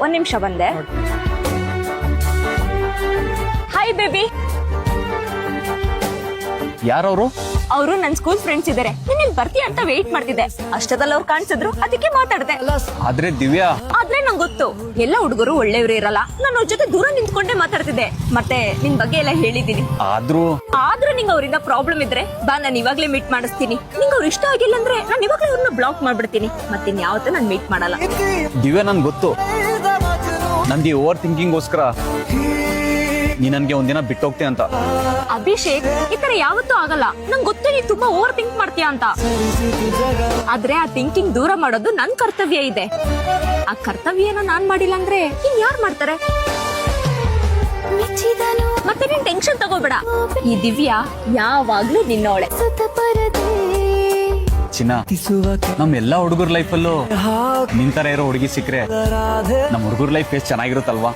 ಒಂದ್ ನಿಮಿಷ ಬಂದೆ. Hi baby. ಯಾರವರು? ಅವರು ನನ್ನ ಸ್ಕೂಲ್ ಫ್ರೆಂಡ್ಸ್ ಇದಾರೆ. ನೀನ್ ಇಲ್ಲಿ ಬರ್ತೀಯ ಅಂತ ವೇಟ್ ಮಾಡ್ತಿದ್ದೆ. ಅಷ್ಟದಲ್ಲಿ ಅವ್ರು ಕಾಣಿಸಿದ್ರು, ಅದಕ್ಕೆ ಮಾತಾಡ್ದೆ. ಆದ್ರೆ ದಿವ್ಯಾ. ಆದ್ರೆ ನಂಗೆ ಗೊತ್ತು ಎಲ್ಲ ಹುಡುಗರು ಒಳ್ಳೆಯವರು ಇರಲ್ಲ. ನಾನು ಅವ್ರ ಜೊತೆ ದೂರ ನಿಂತ್ಕೊಂಡೇ ಮಾತಾಡ್ತಿದ್ದೆ. ಮತ್ತೆ ನಿನ್ ಬಗ್ಗೆ ಎಲ್ಲ ಹೇಳಿದೀನಿ. ಆದ್ರೂ ನಿಂಗೆ ಅವರಿಂದ ಪ್ರಾಬ್ಲಮ್ ಇದ್ರೆ ಬಾ, ನಾನು ಇವಾಗ್ಲೇ ಮೀಟ್ ಮಾಡಿಸ್ತೀನಿ. ನಿಂಗೆ ಅವ್ರು ಇಷ್ಟ ಆಗಿಲ್ಲ ಅಂದ್ರೆ ನಾನು ಇವಾಗ್ಲೇ ಅವ್ರನ್ನ ಬ್ಲಾಕ್ ಮಾಡ್ಬಿಡ್ತೀನಿ. ಮತ್ತೆ ಯಾವತ್ತೂ ನಾನು ಮೀಟ್ ಮಾಡಲ್ಲ. ದಿವ್ಯಾ, ನನ್ಗೆ ಗೊತ್ತು ನಂದಿ ಓವರ್ ಥಿಂಕಿಂಗ್ಗೋಸ್ಕರ ನೀ ನನ್ಗೆ ಒಂದಿನ ಬಿಟ್ಟು ಹೋಗ್ತೀಯ ಅಂತ. ಅಭಿಷೇಕ್, ಈ ತರ ಯಾವತ್ತೂ ಆಗಲ್ಲ. ನಂಗೆ ಗೊತ್ತು ನೀ ತುಂಬಾ ಓವರ್ ಥಿಂಕ್ ಮಾಡ್ತೀಯ ಅಂತ. ಆದ್ರೆ ಆ ಥಿಂಕಿಂಗ್ ದೂರ ಮಾಡೋದು ನನ್ ಕರ್ತವ್ಯ ಇದೆ. ಆ ಕರ್ತವ್ಯನ ನಾನ್ ಮಾಡಿಲ್ಲ ಅಂದ್ರೆ ಇನ್ ಯಾರು ಮಾಡ್ತಾರೆ? ಮತ್ತೆ ನೀನ್ ಟೆನ್ಷನ್ ತಗೋಬೇಡ. ಈ ದಿವ್ಯಾ ಯಾವಾಗ್ಲೂ ನಿನ್ನೋಳೆ. ಚಿನ್ನ, ನಮ್ ಎಲ್ಲಾ ಹುಡುಗರ ಲೈಫಲ್ಲೂ ನಿಂತರ ಇರೋ ಹುಡುಗಿ ಸಿಕ್ಕ್ರೆ ನಮ್ ಹುಡುಗರ ಲೈಫ್ ಎಷ್ಟು ಚೆನ್ನಾಗಿರುತ್ತಲ್ವಾ?